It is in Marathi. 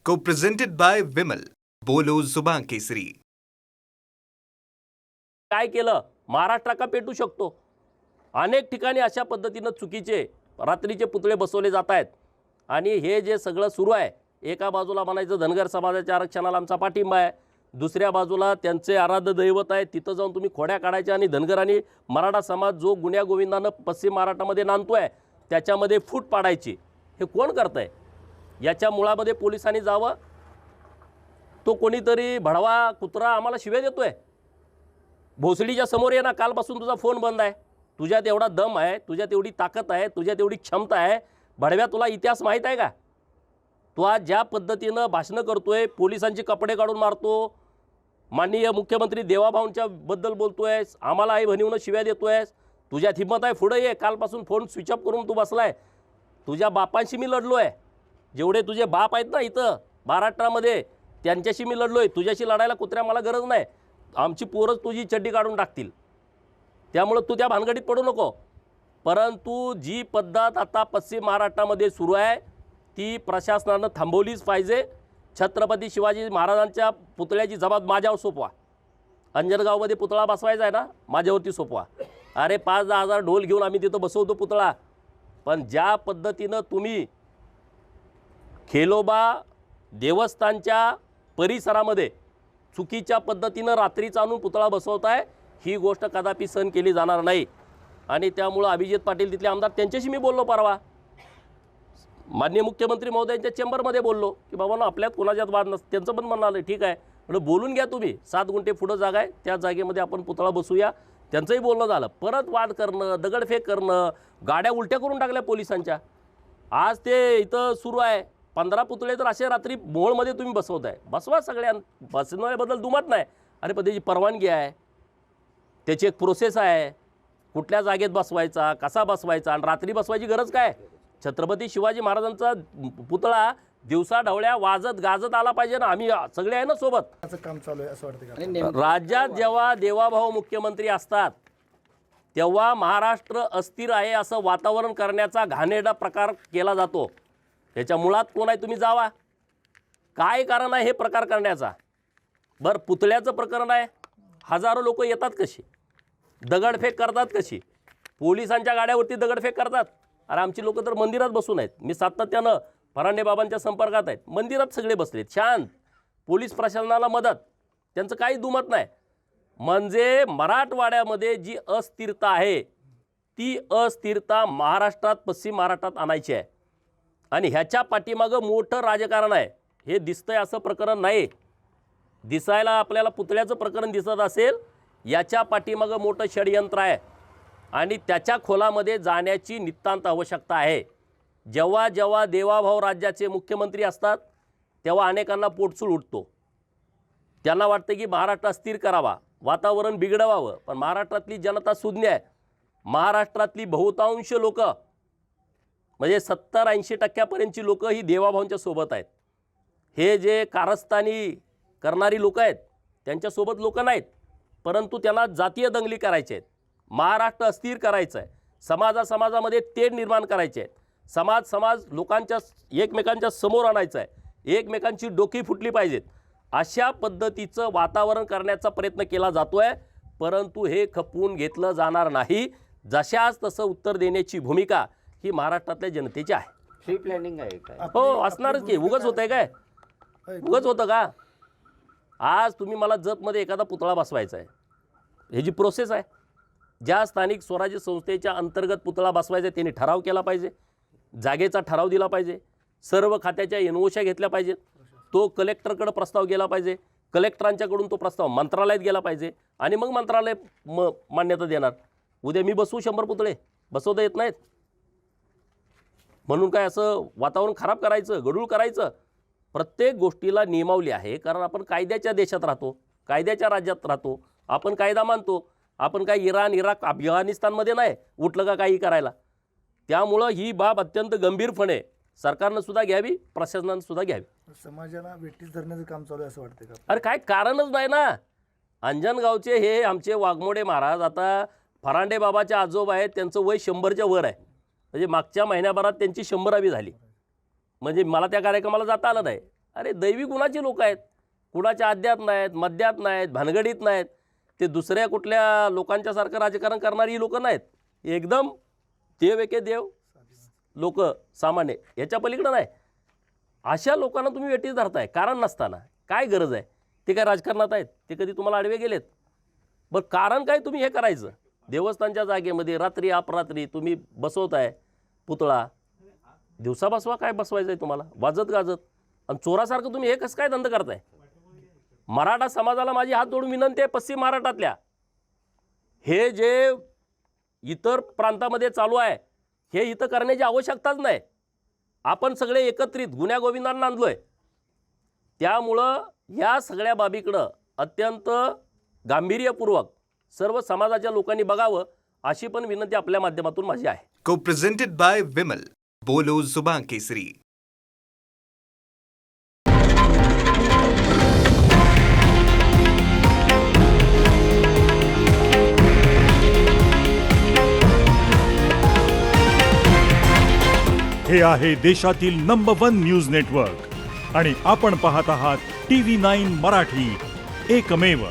Co-presented by Vimal. बोलो जुबान केसरी. काय केलं महाराष्ट्र का पेटू शकतो. अनेक ठिकाणी अशा पद्धतीने चुकीचे रात्रीचे पुतळे बसवले जात आहेत आणि हे जे सगळं सुरू आहे, एका बाजूला म्हणायचं धनगर समाजाच्या आरक्षणाला आमचा पाठिंबा आहे, दुसऱ्या बाजूला त्यांचे आराध्य दैवत आहे, तिथं जाऊन तुम्ही खोड्या काढायच्या आणि धनगर आणि मराठा समाज जो गुन्ह्या गोविंदानं पश्चिम महाराष्ट्रामध्ये नांदतोय त्याच्यामध्ये फूट पाडायची. हे कोण करतंय? याच्या मुळामध्ये पोलिसांनी जावं. तो कोणीतरी भडवा कुत्रा आम्हाला शिव्या देतोय. भोसडीच्या समोर ये ना, कालपासून तुझा फोन बंद आहे. तुझ्यात एवढा दम आहे, तुझ्यात एवढी ताकद आहे, तुझ्यात एवढी क्षमता आहे. भडव्या, तुला इतिहास माहीत आहे का? तू आज ज्या पद्धतीनं भाषणं करतोय, पोलिसांचे कपडे काढून मारतो, माननीय मुख्यमंत्री देवाभाऊंच्या बद्दल बोलतोयस, आम्हाला आई म्हणून शिव्या देतोयस. तुझ्यात हिंमत आहे, पुढे ये. कालपासून फोन स्विच ऑफ करून तू बसलाय. तुझ्या बापांशी मी लढलो आहे. जेवढे तुझे बाप आहेत ना इथं महाराष्ट्रामध्ये, त्यांच्याशी मी लढलो आहे. तुझ्याशी लढायला कुत्र्या मला गरज नाही. आमची पोरच तुझी चड्डी काढून टाकतील. त्यामुळे तू त्या भानगडीत पडू नको. परंतु जी पद्धत आता पश्चिम महाराष्ट्रामध्ये सुरू आहे ती प्रशासनानं थांबवलीच पाहिजे. छत्रपती शिवाजी महाराजांच्या पुतळ्याची जबाबदारी माझ्यावर सोपवा. अंजनगावमध्ये पुतळा बसवायचा आहे ना, माझ्यावरती सोपवा. अरे 5-10 हजार ढोल घेऊन आम्ही तिथं बसवतो पुतळा. पण ज्या पद्धतीनं तुम्ही खेलोबा देवस्थानच्या परिसरामध्ये चुकीच्या पद्धतीनं रात्रीचा आणून पुतळा बसवताय, ही गोष्ट कदापि सहन केली जाणार नाही. आणि त्यामुळं अभिजित पाटील तिथले आमदार, त्यांच्याशी मी बोललो परवा, माननीय मुख्यमंत्री महोदयांच्या चेंबरमध्ये बोललो की बाबा आपल्यात कोणाच्यात वाद नसतं. त्यांचं पण म्हणणं आलं ठीक आहे, म्हणजे बोलून घ्या तुम्ही. 7 गुंठे पुढं जागा आहे, त्या जागेमध्ये आपण पुतळा बसूया. त्यांचंही बोलणं झालं. परत वाद करणं, दगडफेक करणं, गाड्या उलट्या करून टाकल्या पोलिसांच्या. आज ते इथं सुरू आहे. 15 पुतळे तर असे रात्री मोहोळमध्ये तुम्ही बसवताय. बसवा, सगळ्या बसवण्याबद्दल दुमत नाही. अरे पण त्याची परवानगी आहे, त्याची एक प्रोसेस आहे. कुठल्या जागेत बसवायचा, कसा बसवायचा, आणि रात्री बसवायची गरज काय? छत्रपती शिवाजी महाराजांचा पुतळा दिवसा ढवळ्या वाजत गाजत आला पाहिजे ना. आम्ही सगळे आहे ना सोबत. काम चालू आहे असं वाटतं का? राज्यात जेव्हा देवाभाऊ मुख्यमंत्री असतात तेव्हा महाराष्ट्र अस्थिर आहे असं वातावरण करण्याचा घाणेरडा प्रकार केला जातो. त्याच्या मुळात कोण आहे तुम्ही जावा. काय कारण आहे हे प्रकार करण्याचा? बरं, पुतळ्याचं प्रकरण आहे, हजारो लोक येतात कशी, दगडफेक करतात कशी, पोलिसांच्या गाड्यावरती दगडफेक करतात. अरे आमची लोक तर मंदिरात बसून आहेत. मी सातत्यानं फरांडे बाबांच्या संपर्कात आहेत. मंदिरात सगळे बसलेत शांत. पोलीस प्रशासनाला मदत, त्यांचं काही दुमत नाही. म्हणजे मराठवाड्यामध्ये जी अस्थिरता आहे ती अस्थिरता महाराष्ट्रात, पश्चिम महाराष्ट्रात आणायची आहे. आणि ह्याच्या पाठीमागं मोठं राजकारण आहे. हे दिसतंय असं प्रकरण नाही. दिसायला आपल्याला पुतळ्याचं प्रकरण दिसत असेल, याच्या पाठीमागं मोठं षडयंत्र आहे आणि त्याच्या खोलामध्ये जाण्याची नितांत आवश्यकता आहे. जेव्हा जेव्हा देवाभाऊ राज्याचे मुख्यमंत्री असतात तेव्हा अनेकांना पोटसूळ उठतो. त्यांना वाटतं की महाराष्ट्र अस्थिर करावा, वातावरण बिघडवावं. पण महाराष्ट्रातली जनता सुज्ञ आहे. महाराष्ट्रातली बहुतांश लोक, म्हणजे 70-80% लोक ही देवाभाऊंच्या सोबत आहेत. हे जे कारस्थानी करणारी लोक आहेत त्यांच्यासोबत लोक नाहीत. परंतु त्यांना जातीय दंगली करायचे आहेत, महाराष्ट्र अस्थिर करायचं आहे, समाजामध्ये तेढ निर्माण करायचे आहेत, समाज लोकांच्या एकमेकांच्या समोर आणायचं आहे, एकमेकांची डोकी फुटली पाहिजेत, अशा पद्धतीचं वातावरण करण्याचा प्रयत्न केला जातो आहे. परंतु हे खपवून घेतलं जाणार नाही. जशाच तसं उत्तर देण्याची भूमिका ही महाराष्ट्रातल्या जनतेची आहे. प्री प्लॅनिंग आहे काय? हो, असणारच की. उगाच होत आहे काय? उगाच होतं का? आज तुम्ही मला जतमध्ये एखादा पुतळा बसवायचा आहे, ह्याची प्रोसेस आहे. ज्या स्थानिक स्वराज्य संस्थेच्या अंतर्गत पुतळा बसवायचा आहे त्यांनी ठराव केला पाहिजे, जागेचा ठराव दिला पाहिजे, सर्व खात्याच्या एनओशा घेतल्या पाहिजेत, तो कलेक्टरकडे प्रस्ताव गेला पाहिजे, कलेक्टरांच्याकडून तो प्रस्ताव मंत्रालयात गेला पाहिजे आणि मग मंत्रालय मान्यता देणार. उद्या मी बसवू 100 पुतळे, बसवता येत नाहीत म्हणून काय असं वातावरण खराब करायचं, गढूळ करायचं? प्रत्येक गोष्टीला नियमावली आहे. कारण आपण कायद्याच्या देशात राहतो, कायद्याच्या राज्यात राहतो, आपण कायदा मानतो. आपण काय इराण, इराक, अफगाणिस्तानमध्ये नाही उठलं का काही करायला. त्यामुळं ही बाब अत्यंत गंभीरपणे सरकारनं सुद्धा घ्यावी, प्रशासनानं सुद्धा घ्यावी. समाजाला वेठीस धरण्याचं काम चालू आहे असं वाटतं का? अरे काय कारणच नाही ना. अंजनगावचे हे आमचे वाघमोडे महाराज, आता फरांडे बाबाचे आजोबा आहेत, त्यांचं वय 100च्या वर आहे. म्हणजे मागच्या महिन्याभरात त्यांची 100वी झाली. म्हणजे मला त्या कार्यक्रमाला जाता आलं नाही. अरे दैवी गुणाची लोक आहेत, कुणाच्या अध्यात नाहीत, मध्यात नाहीत, भानगडीत नाहीत. ते दुसऱ्या कुठल्या लोकांच्यासारखं राजकारण करणारी लोक नाहीत. एकदम देव एके देव लोक सामान्य, याच्या पलीकडं नाही. अशा लोकांना तुम्ही वेटीस धरताय कारण नसताना. काय गरज आहे? ते काय राजकारणात आहेत? ते कधी तुम्हाला आडवे गेलेत? बरं कारण काय तुम्ही हे करायचं? देवस्थानच्या जागेमध्ये रात्री अपरात्री तुम्ही बसवताय पुतळा. दिवसा बसवा, काय बसवायचं आहे तुम्हाला वाजत गाजत? आणि चोरासारखं तुम्ही हे कसं काय धंदा करताय? मराठा समाजाला माझी हात जोडून विनंती आहे, पश्चिम महाराष्ट्रातल्या हे जे इतर प्रांतामध्ये चालू आहे हे इथं करण्याची आवश्यकताच नाही. आपण सगळे एकत्रित गुन्ह्या गोविंदांना आणलोय. त्यामुळं या सगळ्या बाबीकडं अत्यंत गांभीर्यपूर्वक सर्व समाजाच्या लोकांनी बघावं अशी पण विनंती आपल्या माध्यमातून माझी आहे. Co-presented by Vimal. बोलो जुबान केसरी. हे आहे देशातील नंबर 1 न्यूज नेटवर्क आणि आपण पाहत आहात TV9 मराठी, एकमेव.